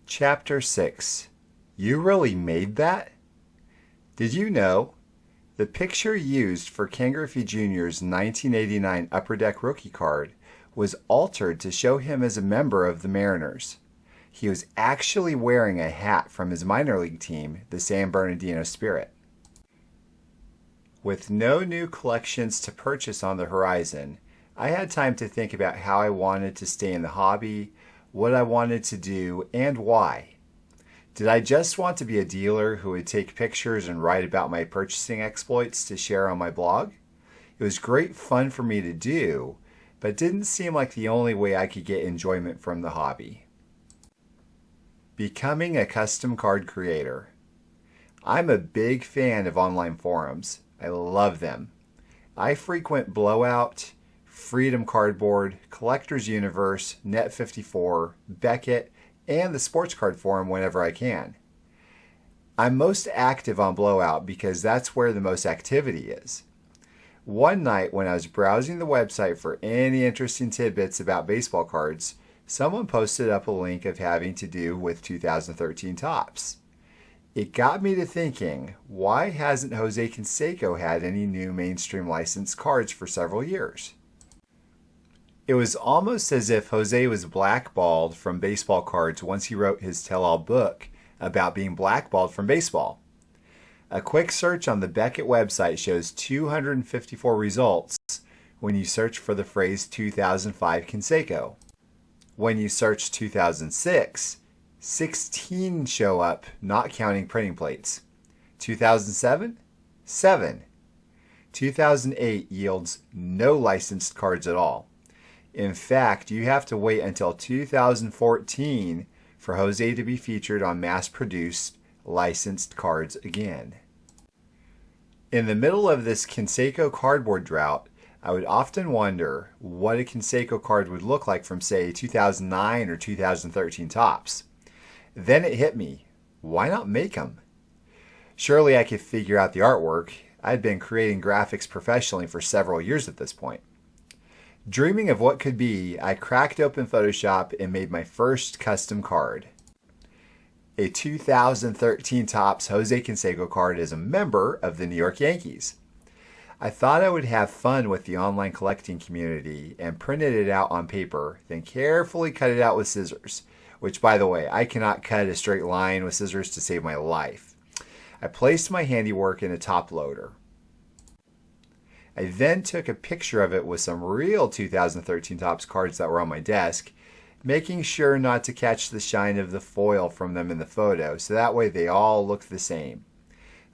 Chapter 6. You really made that? Did you know? The picture used for Ken Griffey Jr.'s 1989 Upper Deck rookie card was altered to show him as a member of the Mariners. He was actually wearing a hat from his minor league team, the San Bernardino Spirit. With no new collections to purchase on the horizon, I had time to think about how I wanted to stay in the hobby, what I wanted to do, and why. Did I just want to be a dealer who would take pictures and write about my purchasing exploits to share on my blog? It was great fun for me to do, but didn't seem like the only way I could get enjoyment from the hobby. Becoming a custom card creator. I'm a big fan of online forums. I love them. I frequent Blowout, Freedom Cardboard, Collector's Universe, Net54, Beckett, and the Sports Card Forum whenever I can. I'm most active on Blowout because that's where the most activity is. One night when I was browsing the website for any interesting tidbits about baseball cards, someone posted up a link of having to do with 2013 Topps. It got me to thinking, why hasn't Jose Canseco had any new mainstream licensed cards for several years? It was almost as if Jose was blackballed from baseball cards once he wrote his tell-all book about being blackballed from baseball. A quick search on the Beckett website shows 254 results when you search for the phrase 2005 Canseco. When you search 2006, 16 show up, not counting printing plates. 2007? 7. 2008 yields no licensed cards at all. In fact, you have to wait until 2014 for Jose to be featured on mass-produced, licensed cards again. In the middle of this Canseco cardboard drought, I would often wonder what a Canseco card would look like from, say, 2009 or 2013 Topps. Then it hit me, why not make them? Surely I could figure out the artwork. I'd been creating graphics professionally for several years at this point. Dreaming of what could be, I cracked open Photoshop and made my first custom card. A 2013 Topps Jose Canseco card as a member of the New York Yankees. I thought I would have fun with the online collecting community and printed it out on paper, then carefully cut it out with scissors, which, by the way, I cannot cut a straight line with scissors to save my life. I placed my handiwork in a top loader. I then took a picture of it with some real 2013 Topps cards that were on my desk, making sure not to catch the shine of the foil from them in the photo, so that way they all looked the same.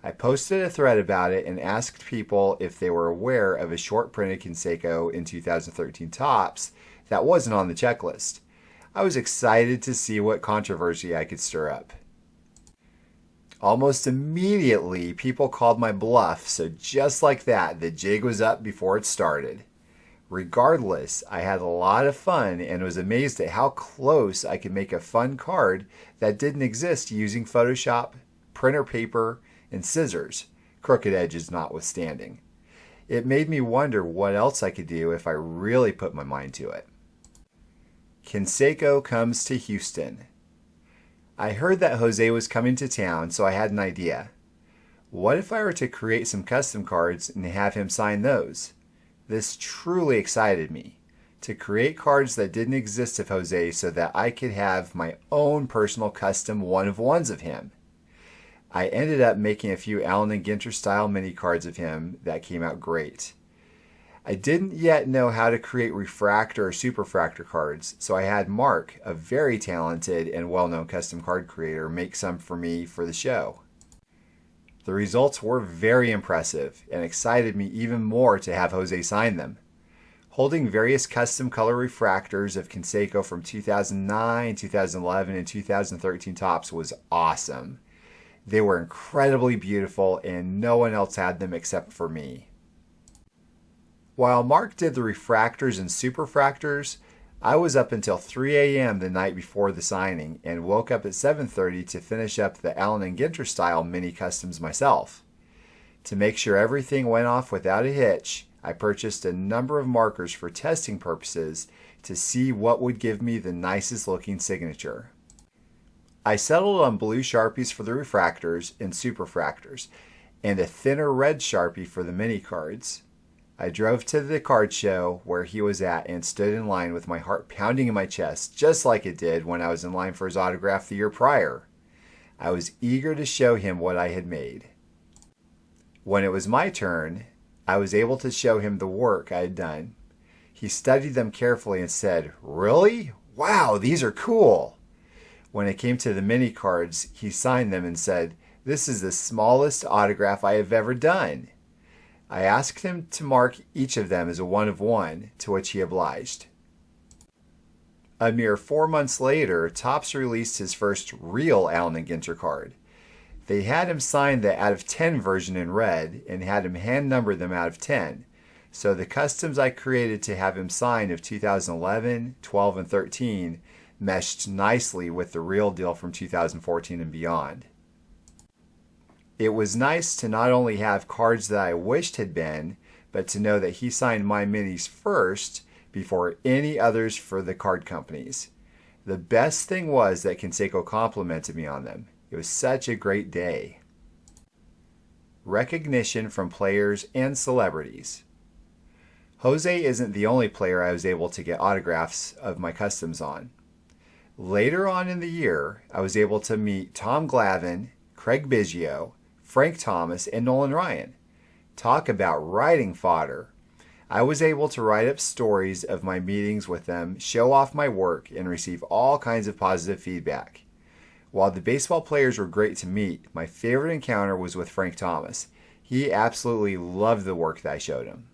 I posted a thread about it and asked people if they were aware of a short printed Canseco in 2013 Topps that wasn't on the checklist. I was excited to see what controversy I could stir up. Almost immediately, people called my bluff, so just like that, the jig was up before it started. Regardless, I had a lot of fun and was amazed at how close I could make a fun card that didn't exist using Photoshop, printer paper, and scissors, crooked edges notwithstanding. It made me wonder what else I could do if I really put my mind to it. Canseco comes to Houston. I heard that Jose was coming to town, so I had an idea. What if I were to create some custom cards and have him sign those? This truly excited me, to create cards that didn't exist of Jose so that I could have my own personal custom one-of-ones of him. I ended up making a few Allen and Ginter style mini cards of him that came out great. I didn't yet know how to create refractor or superfractor cards, so I had Mark, a very talented and well-known custom card creator, make some for me for the show. The results were very impressive and excited me even more to have Jose sign them. Holding various custom color refractors of Canseco from 2009, 2011, and 2013 Topps was awesome. They were incredibly beautiful and no one else had them except for me. While Mark did the refractors and superfractors, I was up until 3 a.m. the night before the signing and woke up at 7:30 to finish up the Allen and Ginter style mini customs myself. To make sure everything went off without a hitch, I purchased a number of markers for testing purposes to see what would give me the nicest looking signature. I settled on blue Sharpies for the refractors and superfractors, and a thinner red Sharpie for the mini cards. I drove to the card show where he was at and stood in line with my heart pounding in my chest, just like it did when I was in line for his autograph the year prior. I was eager to show him what I had made. When it was my turn, I was able to show him the work I had done. He studied them carefully and said, "Really? Wow, these are cool." When it came to the mini cards, he signed them and said, "This is the smallest autograph I have ever done." I asked him to mark each of them as a 1 of 1, to which he obliged. A mere 4 months later, Topps released his first real Allen & Ginter card. They had him sign the out of 10 version in red and had him hand number them out of 10. So the customs I created to have him sign of 2011, 12, and 13 meshed nicely with the real deal from 2014 and beyond. It was nice to not only have cards that I wished had been, but to know that he signed my minis first before any others for the card companies. The best thing was that Canseco complimented me on them. It was such a great day. Recognition from players and celebrities. Jose isn't the only player I was able to get autographs of my customs on. Later on in the year, I was able to meet Tom Glavine, Craig Biggio, Frank Thomas, and Nolan Ryan. Talk about writing fodder. I was able to write up stories of my meetings with them, show off my work, and receive all kinds of positive feedback. While the baseball players were great to meet, my favorite encounter was with Frank Thomas. He absolutely loved the work that I showed him.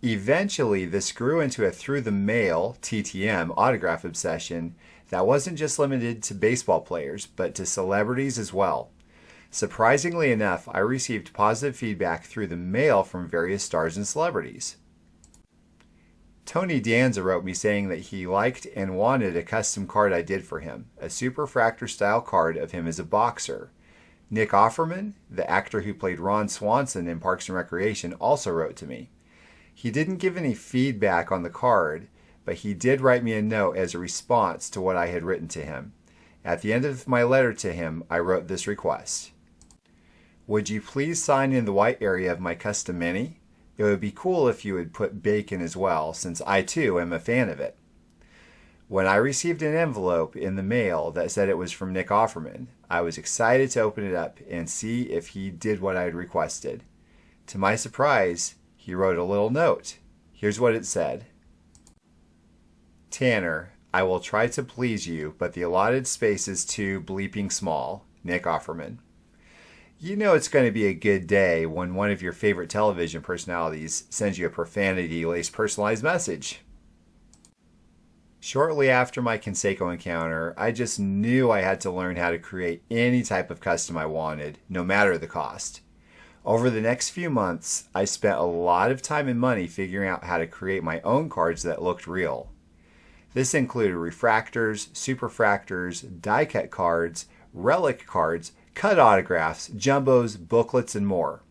Eventually, this grew into a through-the-mail, TTM, autograph obsession that wasn't just limited to baseball players, but to celebrities as well. Surprisingly enough, I received positive feedback through the mail from various stars and celebrities. Tony Danza wrote me saying that he liked and wanted a custom card I did for him, a superfractor style card of him as a boxer. Nick Offerman, the actor who played Ron Swanson in Parks and Recreation, also wrote to me. He didn't give any feedback on the card, but he did write me a note as a response to what I had written to him. At the end of my letter to him, I wrote this request. "Would you please sign in the white area of my custom mini? It would be cool if you would put bacon as well, since I too am a fan of it." When I received an envelope in the mail that said it was from Nick Offerman, I was excited to open it up and see if he did what I had requested. To my surprise, he wrote a little note. Here's what it said. "Tanner, I will try to please you, but the allotted space is too bleeping small. Nick Offerman." You know it's going to be a good day when one of your favorite television personalities sends you a profanity-laced personalized message. Shortly after my Canseco encounter, I just knew I had to learn how to create any type of custom I wanted, no matter the cost. Over the next few months, I spent a lot of time and money figuring out how to create my own cards that looked real. This included refractors, superfractors, die-cut cards, relic cards, cut autographs, jumbos, booklets, and more.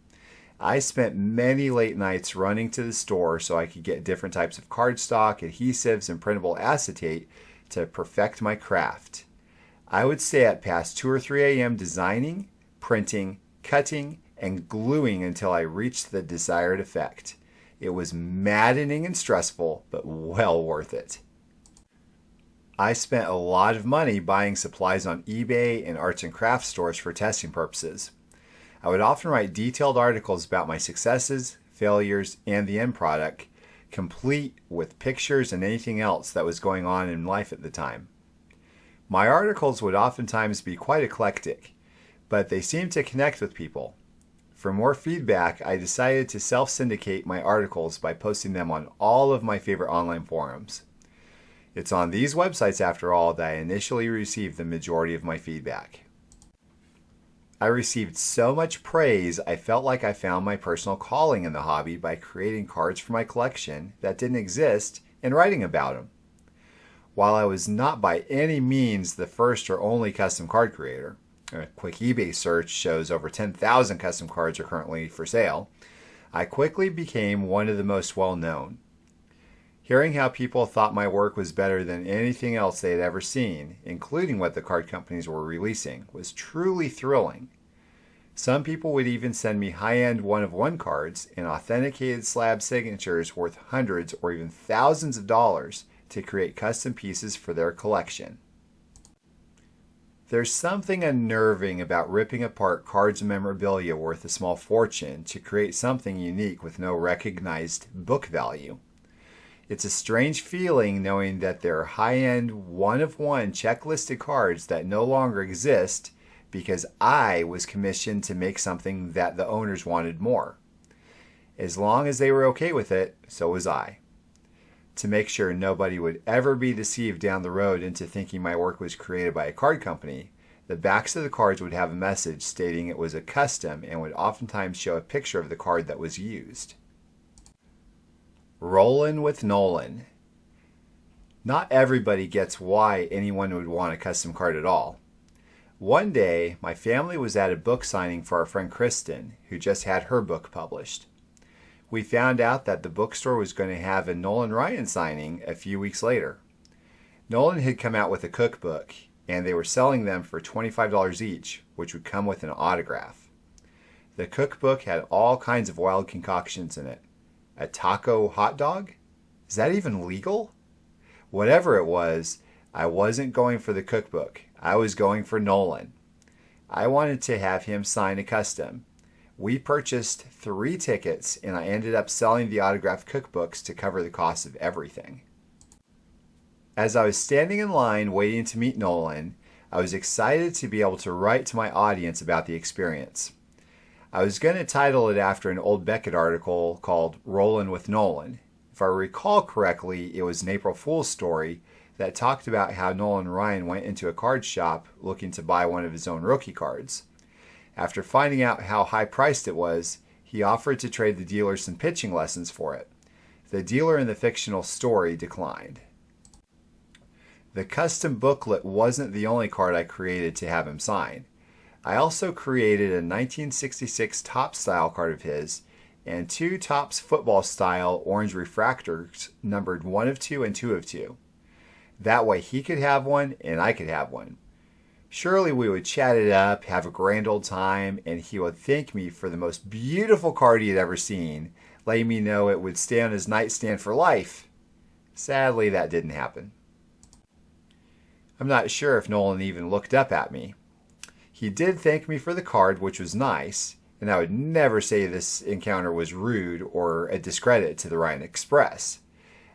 I spent many late nights running to the store so I could get different types of cardstock, adhesives, and printable acetate to perfect my craft. I would stay up past 2 or 3 a.m. designing, printing, cutting, and gluing until I reached the desired effect. It was maddening and stressful, but well worth it. I spent a lot of money buying supplies on eBay and arts and crafts stores for testing purposes. I would often write detailed articles about my successes, failures, and the end product, complete with pictures and anything else that was going on in life at the time. My articles would oftentimes be quite eclectic, but they seemed to connect with people. For more feedback, I decided to self-syndicate my articles by posting them on all of my favorite online forums. It's on these websites, after all, that I initially received the majority of my feedback. I received so much praise, I felt like I found my personal calling in the hobby by creating cards for my collection that didn't exist and writing about them. While I was not by any means the first or only custom card creator, a quick eBay search shows over 10,000 custom cards are currently for sale, I quickly became one of the most well-known. Hearing how people thought my work was better than anything else they had ever seen, including what the card companies were releasing, was truly thrilling. Some people would even send me high-end one-of-one cards and authenticated slab signatures worth hundreds or even thousands of dollars to create custom pieces for their collection. There's something unnerving about ripping apart cards and memorabilia worth a small fortune to create something unique with no recognized book value. It's a strange feeling knowing that there are high-end one-of-one checklisted cards that no longer exist because I was commissioned to make something that the owners wanted more. As long as they were okay with it, so was I. To make sure nobody would ever be deceived down the road into thinking my work was created by a card company, the backs of the cards would have a message stating it was a custom and would oftentimes show a picture of the card that was used. Rollin' with Nolan. Not everybody gets why anyone would want a custom card at all. One day, my family was at a book signing for our friend Kristen, who just had her book published. We found out that the bookstore was going to have a Nolan Ryan signing a few weeks later. Nolan had come out with a cookbook, and they were selling them for $25 each, which would come with an autograph. The cookbook had all kinds of wild concoctions in it. A taco hot dog? Is that even legal? Whatever it was, I wasn't going for the cookbook. I was going for Nolan. I wanted to have him sign a custom. We purchased 3 tickets, and I ended up selling the autographed cookbooks to cover the cost of everything. As I was standing in line waiting to meet Nolan, I was excited to be able to write to my audience about the experience. I was going to title it after an old Beckett article called Rollin' with Nolan. If I recall correctly, it was an April Fool's story that talked about how Nolan Ryan went into a card shop looking to buy one of his own rookie cards. After finding out how high-priced it was, he offered to trade the dealer some pitching lessons for it. The dealer in the fictional story declined. The custom booklet wasn't the only card I created to have him sign. I also created a 1966 Topps style card of his and 2 Topps football style orange refractors numbered 1 of 2 and 2 of 2. That way he could have one and I could have one. Surely we would chat it up, have a grand old time, and he would thank me for the most beautiful card he had ever seen, letting me know it would stay on his nightstand for life. Sadly, that didn't happen. I'm not sure if Nolan even looked up at me. He did thank me for the card, which was nice, and I would never say this encounter was rude or a discredit to the Ryan Express.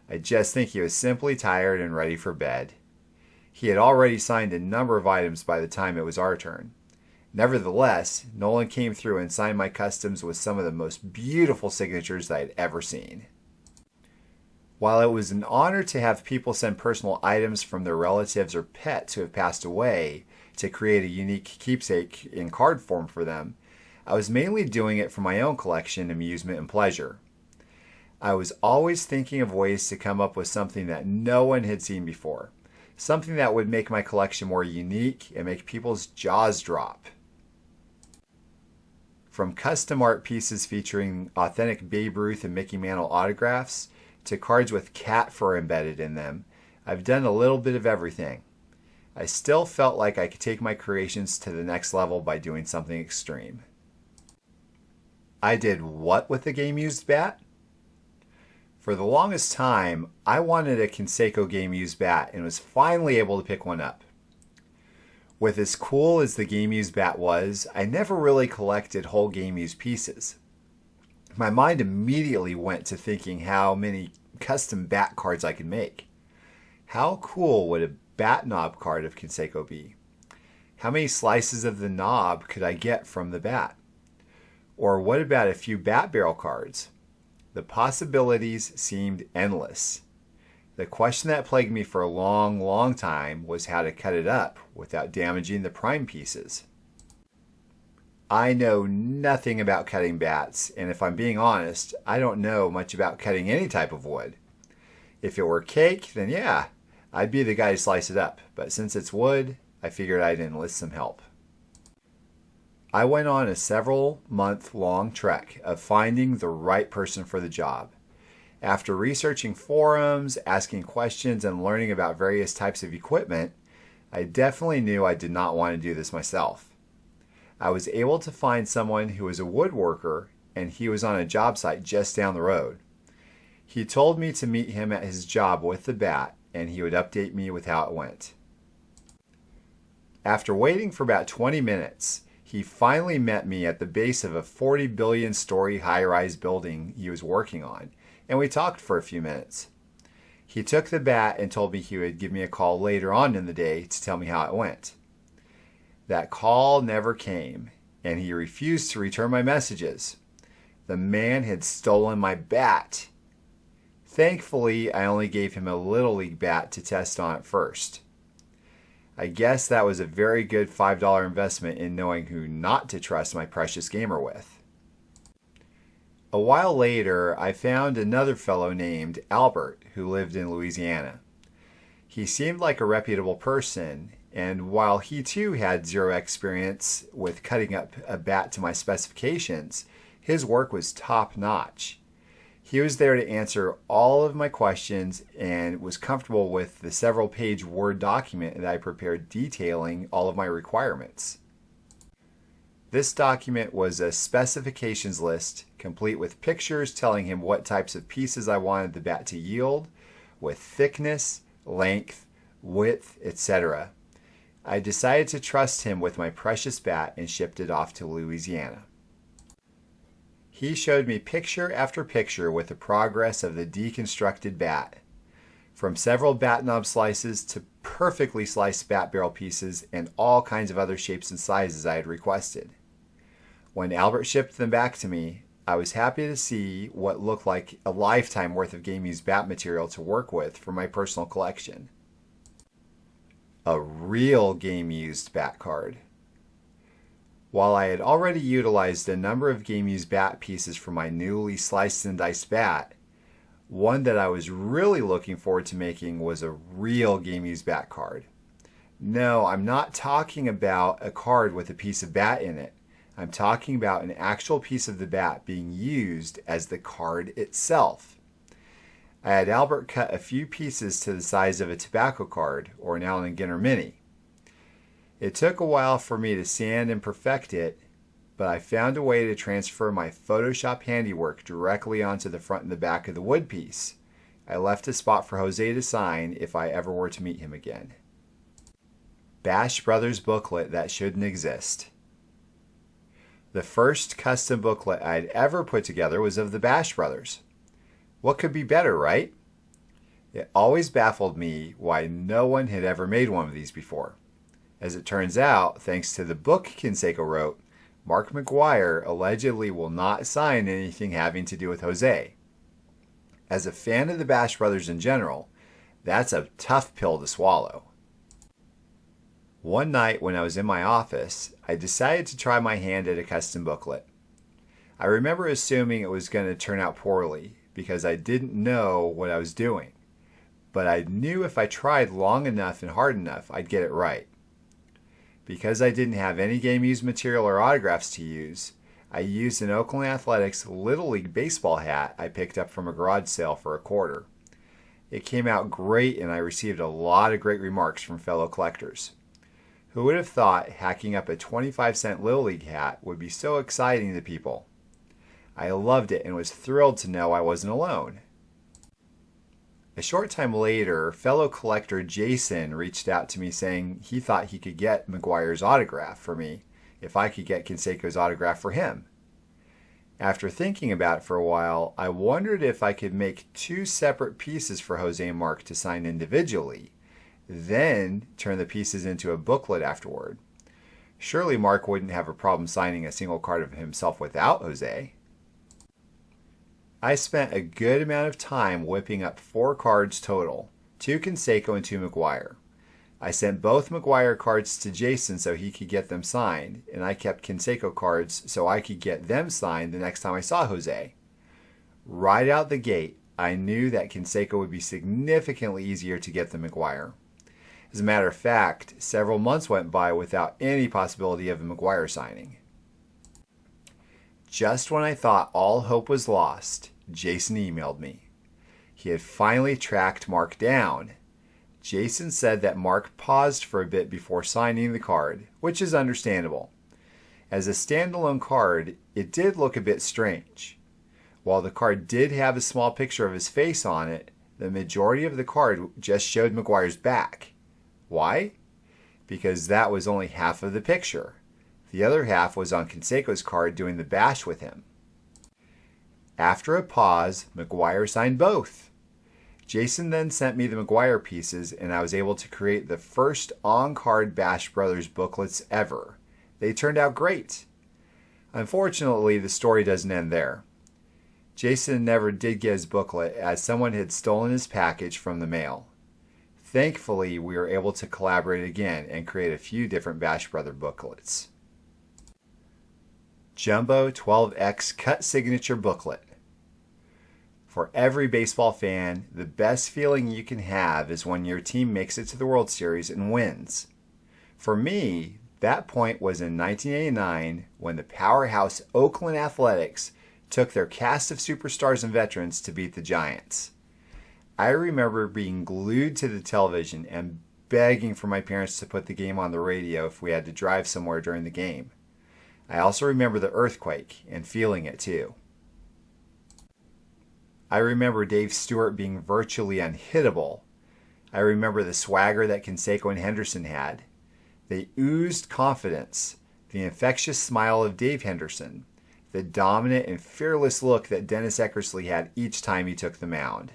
I just think he was simply tired and ready for bed. He had already signed a number of items by the time it was our turn. Nevertheless, Nolan came through and signed my customs with some of the most beautiful signatures I had ever seen. While it was an honor to have people send personal items from their relatives or pets who have passed away to create a unique keepsake in card form for them, I was mainly doing it for my own collection, amusement, and pleasure. I was always thinking of ways to come up with something that no one had seen before. Something that would make my collection more unique and make people's jaws drop. From custom art pieces featuring authentic Babe Ruth and Mickey Mantle autographs to cards with cat fur embedded in them, I've done a little bit of everything. I still felt like I could take my creations to the next level by doing something extreme. I did what with the game used bat? For the longest time, I wanted a Conseco game used bat and was finally able to pick one up. With as cool as the game used bat was, I never really collected whole game used pieces. My mind immediately went to thinking how many custom bat cards I could make. How cool would a bat knob card of Conseco be? How many slices of the knob could I get from the bat? Or what about a few bat barrel cards? The possibilities seemed endless. The question that plagued me for a long, long time was how to cut it up without damaging the prime pieces. I know nothing about cutting bats, and if I'm being honest, I don't know much about cutting any type of wood. If it were cake, then yeah, I'd be the guy to slice it up, but since it's wood, I figured I'd enlist some help. I went on a several-month-long trek of finding the right person for the job. After researching forums, asking questions, and learning about various types of equipment, I definitely knew I did not want to do this myself. I was able to find someone who was a woodworker, and he was on a job site just down the road. He told me to meet him at his job with the bat, and he would update me with how it went. After waiting for about 20 minutes, he finally met me at the base of a 40 billion story high-rise building he was working on, and we talked for a few minutes. He took the bat and told me he would give me a call later on in the day to tell me how it went. That call never came, and he refused to return my messages. The man had stolen my bat. Thankfully, I only gave him a Little League bat to test on at first. I guess that was a very good $5 investment in knowing who not to trust my precious gamer with. A while later, I found another fellow named Albert who lived in Louisiana. He seemed like a reputable person, and while he too had zero experience with cutting up a bat to my specifications, his work was top-notch. He was there to answer all of my questions and was comfortable with the several-page Word document that I prepared detailing all of my requirements. This document was a specifications list complete with pictures telling him what types of pieces I wanted the bat to yield, with thickness, length, width, etc. I decided to trust him with my precious bat and shipped it off to Louisiana. He showed me picture after picture with the progress of the deconstructed bat, from several bat knob slices to perfectly sliced bat barrel pieces and all kinds of other shapes and sizes I had requested. When Albert shipped them back to me, I was happy to see what looked like a lifetime worth of game-used bat material to work with for my personal collection. A real game-used bat card. While I had already utilized a number of game-used bat pieces for my newly sliced and diced bat, one that I was really looking forward to making was a real game-used bat card. No, I'm not talking about a card with a piece of bat in it. I'm talking about an actual piece of the bat being used as the card itself. I had Albert cut a few pieces to the size of a tobacco card or an Allen & Ginter Mini. It took a while for me to sand and perfect it, but I found a way to transfer my Photoshop handiwork directly onto the front and the back of the wood piece. I left a spot for Jose to sign if I ever were to meet him again. Bash Brothers booklet that shouldn't exist. The first custom booklet I'd ever put together was of the Bash Brothers. What could be better, right? It always baffled me why no one had ever made one of these before. As it turns out, thanks to the book Canseco wrote, Mark McGuire allegedly will not sign anything having to do with Jose. As a fan of the Bash Brothers in general, that's a tough pill to swallow. One night when I was in my office, I decided to try my hand at a custom booklet. I remember assuming it was going to turn out poorly because I didn't know what I was doing, but I knew if I tried long enough and hard enough, I'd get it right. Because I didn't have any game-used material or autographs to use, I used an Oakland Athletics Little League baseball hat I picked up from a garage sale for $0.25. It came out great and I received a lot of great remarks from fellow collectors. Who would have thought hacking up a 25-cent Little League hat would be so exciting to people? I loved it and was thrilled to know I wasn't alone. A short time later, fellow collector Jason reached out to me saying he thought he could get McGuire's autograph for me if I could get Canseco's autograph for him. After thinking about it for a while, I wondered if I could make two separate pieces for Jose and Mark to sign individually, then turn the pieces into a booklet afterward. Surely Mark wouldn't have a problem signing a single card of himself without Jose. I spent a good amount of time whipping up 4 cards total, 2 Canseco and 2 McGuire. I sent both McGuire cards to Jason so he could get them signed, and I kept Canseco cards so I could get them signed the next time I saw Jose. Right out the gate, I knew that Canseco would be significantly easier to get than McGuire. As a matter of fact, several months went by without any possibility of a McGuire signing. Just when I thought all hope was lost, Jason emailed me. He had finally tracked Mark down. Jason said that Mark paused for a bit before signing the card, which is understandable. As a standalone card, it did look a bit strange. While the card did have a small picture of his face on it, the majority of the card just showed McGwire's back. Why? Because that was only half of the picture. The other half was on Canseco's card doing the bash with him. After a pause, McGwire signed both. Jason then sent me the McGwire pieces, and I was able to create the first on-card Bash Brothers booklets ever. They turned out great. Unfortunately, the story doesn't end there. Jason never did get his booklet as someone had stolen his package from the mail. Thankfully, we were able to collaborate again and create a few different Bash Brother booklets. Jumbo 12X Cut Signature Booklet. For every baseball fan, the best feeling you can have is when your team makes it to the World Series and wins. For me, that point was in 1989 when the powerhouse Oakland Athletics took their cast of superstars and veterans to beat the Giants. I remember being glued to the television and begging for my parents to put the game on the radio if we had to drive somewhere during the game. I also remember the earthquake and feeling it too. I remember Dave Stewart being virtually unhittable. I remember the swagger that Canseco and Henderson had. They oozed confidence, the infectious smile of Dave Henderson, the dominant and fearless look that Dennis Eckersley had each time he took the mound.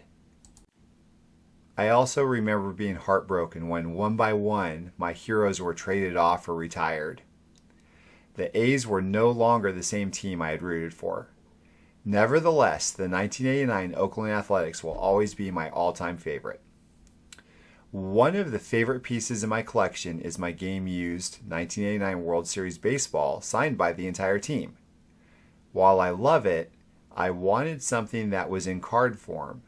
I also remember being heartbroken when one by one my heroes were traded off or retired. The A's were no longer the same team I had rooted for. Nevertheless, the 1989 Oakland Athletics will always be my all-time favorite. One of the favorite pieces in my collection is my game-used 1989 World Series baseball signed by the entire team. While I love it, I wanted something that was in card form.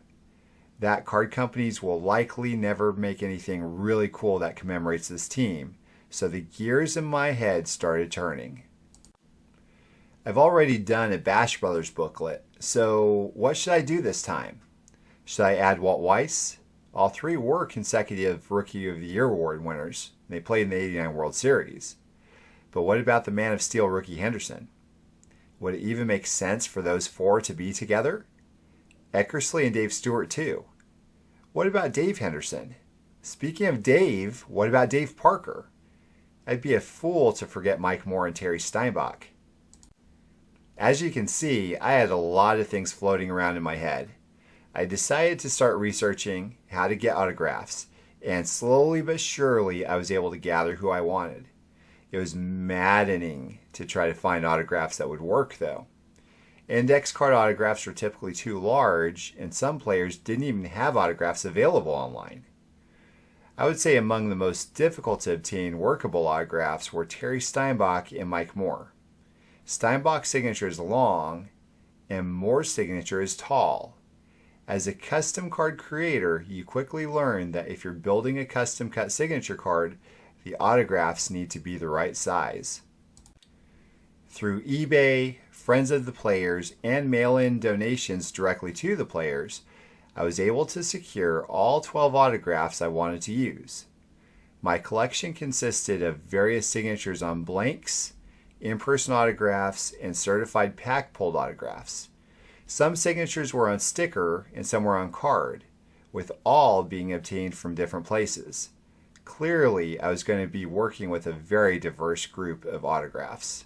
That card companies will likely never make anything really cool that commemorates this team, so the gears in my head started turning. I've already done a Bash Brothers booklet, so what should I do this time? Should I add Walt Weiss? All three were consecutive Rookie of the Year award winners. They played in the '89 World Series. But what about the Man of Steel rookie Henderson? Would it even make sense for those four to be together? Eckersley and Dave Stewart too. What about Dave Henderson? Speaking of Dave, what about Dave Parker? I'd be a fool to forget Mike Moore and Terry Steinbach. As you can see, I had a lot of things floating around in my head. I decided to start researching how to get autographs, and slowly but surely I was able to gather who I wanted. It was maddening to try to find autographs that would work though. Index card autographs were typically too large, and some players didn't even have autographs available online. I would say among the most difficult to obtain workable autographs were Terry Steinbach and Mike Moore. Steinbach's signature is long, and Moore's signature is tall. As a custom card creator, you quickly learn that if you're building a custom cut signature card, the autographs need to be the right size. Through eBay, friends of the players, and mail-in donations directly to the players, I was able to secure all 12 autographs I wanted to use. My collection consisted of various signatures on blanks, in-person autographs, and certified pack-pulled autographs. Some signatures were on sticker and some were on card, with all being obtained from different places. Clearly, I was going to be working with a very diverse group of autographs.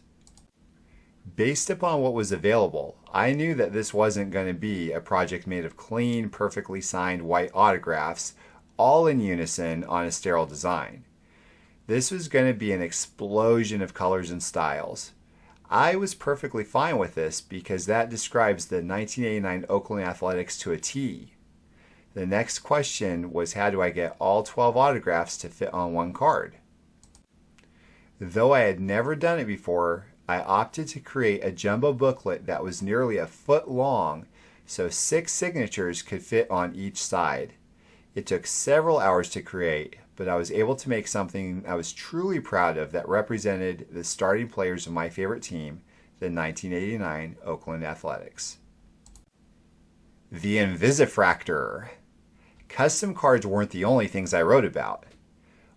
Based upon what was available, I knew that this wasn't going to be a project made of clean, perfectly signed white autographs, all in unison on a sterile design. This was going to be an explosion of colors and styles. I was perfectly fine with this because that describes the 1989 Oakland Athletics to a T. The next question was how do I get all 12 autographs to fit on one card? Though I had never done it before, I opted to create a jumbo booklet that was nearly a foot long so 6 signatures could fit on each side. It took several hours to create, but I was able to make something I was truly proud of that represented the starting players of my favorite team, the 1989 Oakland Athletics. The Invisifractor. Custom cards weren't the only things I wrote about.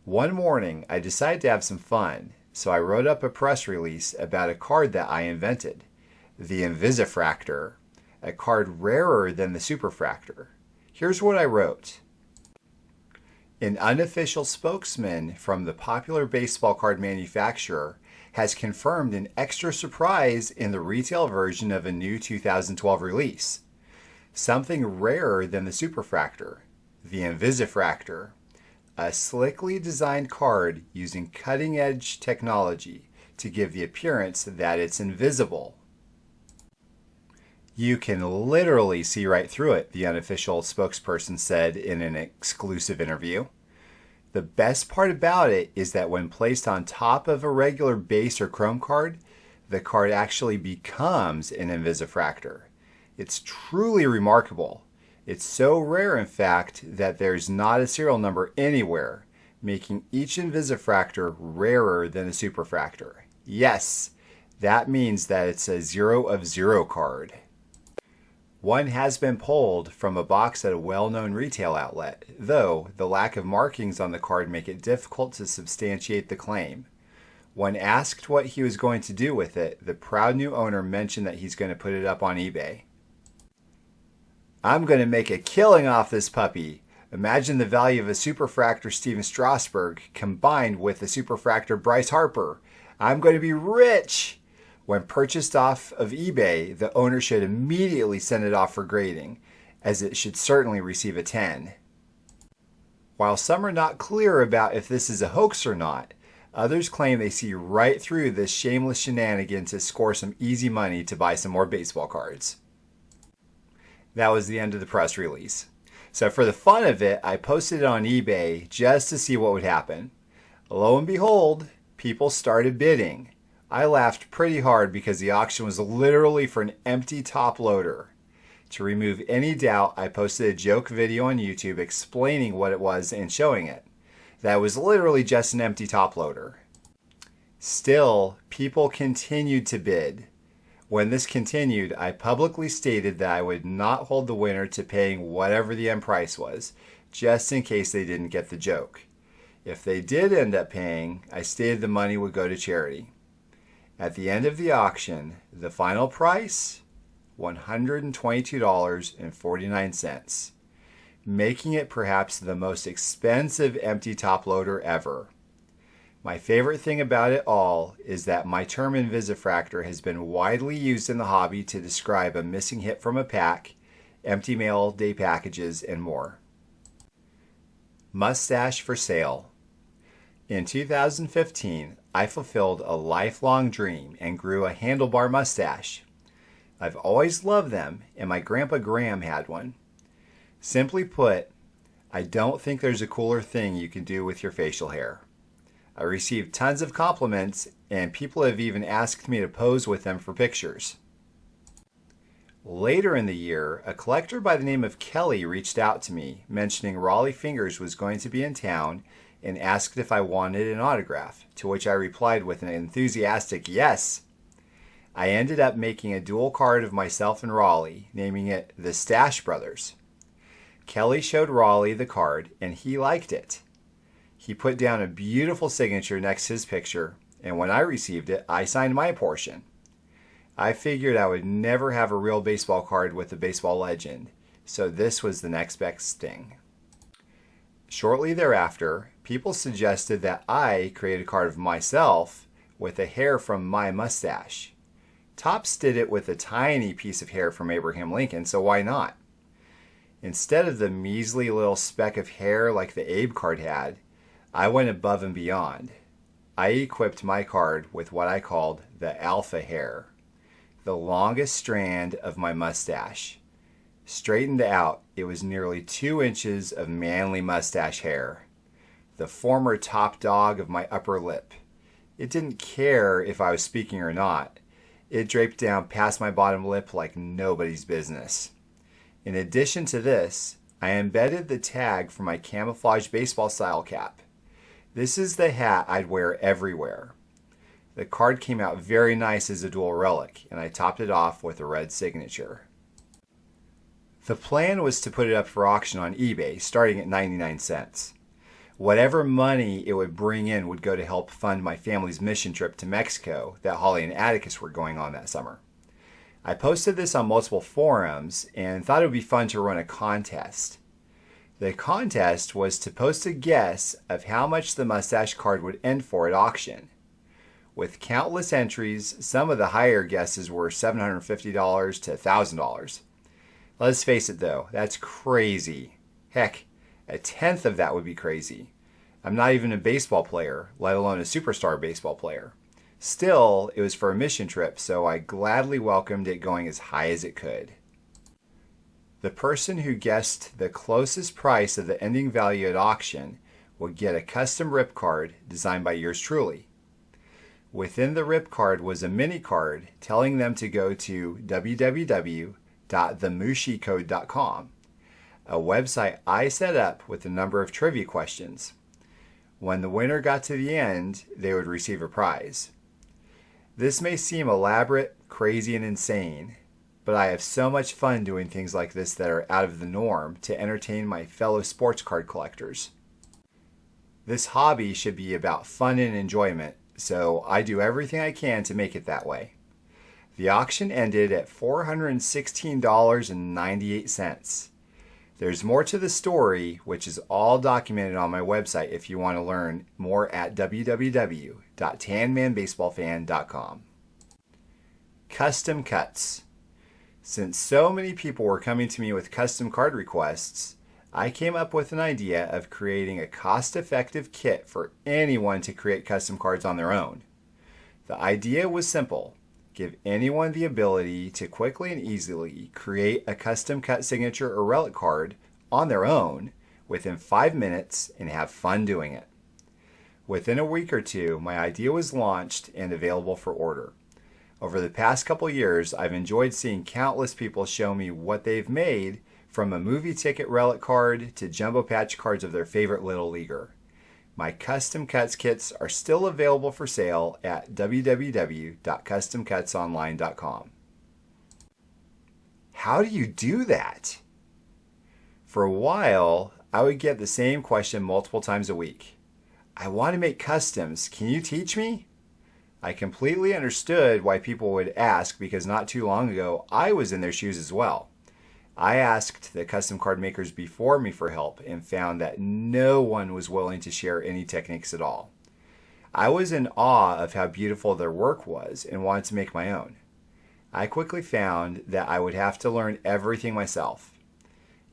One morning, I decided to have some fun, so I wrote up a press release about a card that I invented, the Invisifractor, a card rarer than the Superfractor. Here's what I wrote. An unofficial spokesman from the popular baseball card manufacturer has confirmed an extra surprise in the retail version of a new 2012 release. Something rarer than the Superfractor, the Invisifractor, a slickly designed card using cutting-edge technology to give the appearance that it's invisible. You can literally see right through it, the unofficial spokesperson said in an exclusive interview. The best part about it is that when placed on top of a regular base or chrome card, the card actually becomes an Invisifractor. It's truly remarkable. It's so rare, in fact, that there's not a serial number anywhere, making each Invisifractor rarer than a Superfractor. Yes, that means that it's a 0 of 0 card. One has been pulled from a box at a well-known retail outlet, though the lack of markings on the card make it difficult to substantiate the claim. When asked what he was going to do with it, the proud new owner mentioned that he's going to put it up on eBay. I'm going to make a killing off this puppy. Imagine the value of a Superfractor Steven Strasburg combined with a Superfractor Bryce Harper. I'm going to be rich! When purchased off of eBay, the owner should immediately send it off for grading, as it should certainly receive a 10. While some are not clear about if this is a hoax or not, others claim they see right through this shameless shenanigan to score some easy money to buy some more baseball cards. That was the end of the press release. So for the fun of it, I posted it on eBay just to see what would happen. Lo and behold, people started bidding. I laughed pretty hard because the auction was literally for an empty top loader. To remove any doubt, I posted a joke video on YouTube explaining what it was and showing it. That was literally just an empty top loader. Still, people continued to bid. When this continued, I publicly stated that I would not hold the winner to paying whatever the end price was, just in case they didn't get the joke. If they did end up paying, I stated the money would go to charity. At the end of the auction, the final price, $122.49, making it perhaps the most expensive empty top loader ever. My favorite thing about it all is that my term Invisifractor has been widely used in the hobby to describe a missing hit from a pack, empty mail day packages, and more. Mustache for sale. In 2015, I fulfilled a lifelong dream and grew a handlebar mustache. I've always loved them, and my grandpa Graham had one. Simply put, I don't think there's a cooler thing you can do with your facial hair. I received tons of compliments, and people have even asked me to pose with them for pictures. Later in the year, a collector by the name of Kelly reached out to me, mentioning Raleigh Fingers was going to be in town and asked if I wanted an autograph, to which I replied with an enthusiastic yes. I ended up making a dual card of myself and Raleigh, naming it the Stash Brothers. Kelly showed Raleigh the card, and he liked it. He put down a beautiful signature next to his picture, and when I received it, I signed my portion. I figured I would never have a real baseball card with a baseball legend, so this was the next best thing. Shortly thereafter, people suggested that I create a card of myself with a hair from my mustache. Topps did it with a tiny piece of hair from Abraham Lincoln, so why not? Instead of the measly little speck of hair like the Abe card had, I went above and beyond. I equipped my card with what I called the alpha hair, the longest strand of my mustache. Straightened out, it was nearly 2 inches of manly mustache hair, the former top dog of my upper lip. It didn't care if I was speaking or not. It draped down past my bottom lip like nobody's business. In addition to this, I embedded the tag for my camouflage baseball style cap. This is the hat I'd wear everywhere. The card came out very nice as a dual relic, and I topped it off with a red signature. The plan was to put it up for auction on eBay, starting at 99 cents. Whatever money it would bring in would go to help fund my family's mission trip to Mexico that Holly and Atticus were going on that summer. I posted this on multiple forums and thought it would be fun to run a contest. The contest was to post a guess of how much the mustache card would end for at auction. With countless entries, some of the higher guesses were $750 to $1,000. Let's face it though, that's crazy. Heck, a tenth of that would be crazy. I'm not even a baseball player, let alone a superstar baseball player. Still, it was for a mission trip, so I gladly welcomed it going as high as it could. The person who guessed the closest price of the ending value at auction would get a custom rip card designed by yours truly. Within the rip card was a mini card telling them to go to www.themushicode.com, a website I set up with a number of trivia questions. When the winner got to the end, they would receive a prize. This may seem elaborate, crazy, and insane, but I have so much fun doing things like this that are out of the norm to entertain my fellow sports card collectors. This hobby should be about fun and enjoyment, so I do everything I can to make it that way. The auction ended at $416.98. There's more to the story, which is all documented on my website if you want to learn more at www.tanmanbaseballfan.com. Custom cuts. Since so many people were coming to me with custom card requests, I came up with an idea of creating a cost-effective kit for anyone to create custom cards on their own. The idea was simple. Give anyone the ability to quickly and easily create a custom cut signature or relic card on their own within 5 minutes and have fun doing it. Within a week or two, my idea was launched and available for order. Over the past couple years, I've enjoyed seeing countless people show me what they've made, from a movie ticket relic card to jumbo patch cards of their favorite little leaguer. My custom cuts kits are still available for sale at www.customcutsonline.com. How do you do that? For a while, I would get the same question multiple times a week. I want to make customs. Can you teach me? I completely understood why people would ask because not too long ago, I was in their shoes as well. I asked the custom card makers before me for help and found that no one was willing to share any techniques at all. I was in awe of how beautiful their work was and wanted to make my own. I quickly found that I would have to learn everything myself.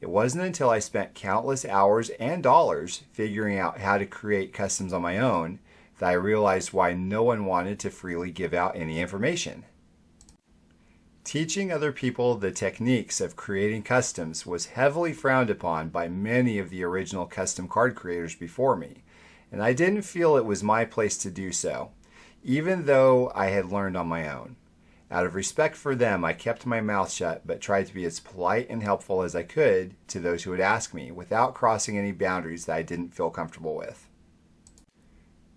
It wasn't until I spent countless hours and dollars figuring out how to create customs on my own that I realized why no one wanted to freely give out any information. Teaching other people the techniques of creating customs was heavily frowned upon by many of the original custom card creators before me, and I didn't feel it was my place to do so, even though I had learned on my own. Out of respect for them, I kept my mouth shut but tried to be as polite and helpful as I could to those who would ask me without crossing any boundaries that I didn't feel comfortable with.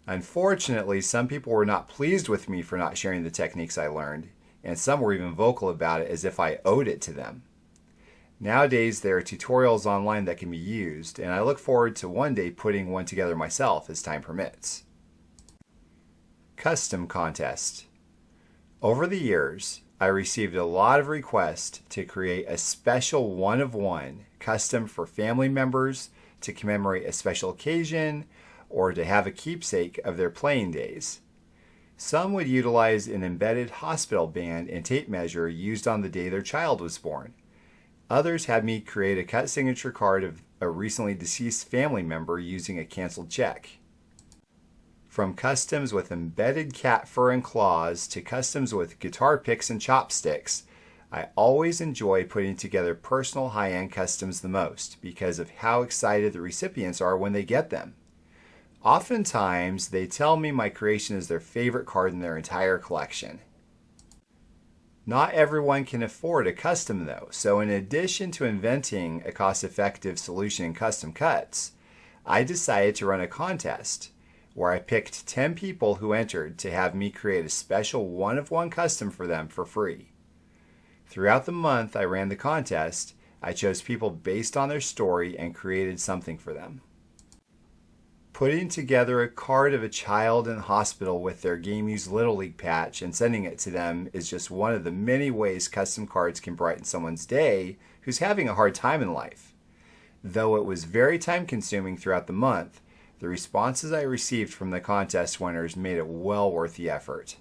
Unfortunately, some people were not pleased with me for not sharing the techniques I learned, and some were even vocal about it as if I owed it to them. Nowadays, there are tutorials online that can be used, and I look forward to one day putting one together myself as time permits. Custom contest. Over the years, I received a lot of requests to create a special one-of-one custom for family members to commemorate a special occasion or to have a keepsake of their playing days. Some would utilize an embedded hospital band and tape measure used on the day their child was born. Others had me create a cut signature card of a recently deceased family member using a canceled check. From customs with embedded cat fur and claws to customs with guitar picks and chopsticks, I always enjoy putting together personal high-end customs the most because of how excited the recipients are when they get them. Oftentimes, they tell me my creation is their favorite card in their entire collection. Not everyone can afford a custom though, so in addition to inventing a cost-effective solution in custom cuts, I decided to run a contest where I picked 10 people who entered to have me create a special one-of-one custom for them for free. Throughout the month I ran the contest, I chose people based on their story and created something for them. Putting together a card of a child in hospital with their Game Used Little League patch and sending it to them is just one of the many ways custom cards can brighten someone's day who's having a hard time in life. Though it was very time consuming throughout the month, the responses I received from the contest winners made it well worth the effort.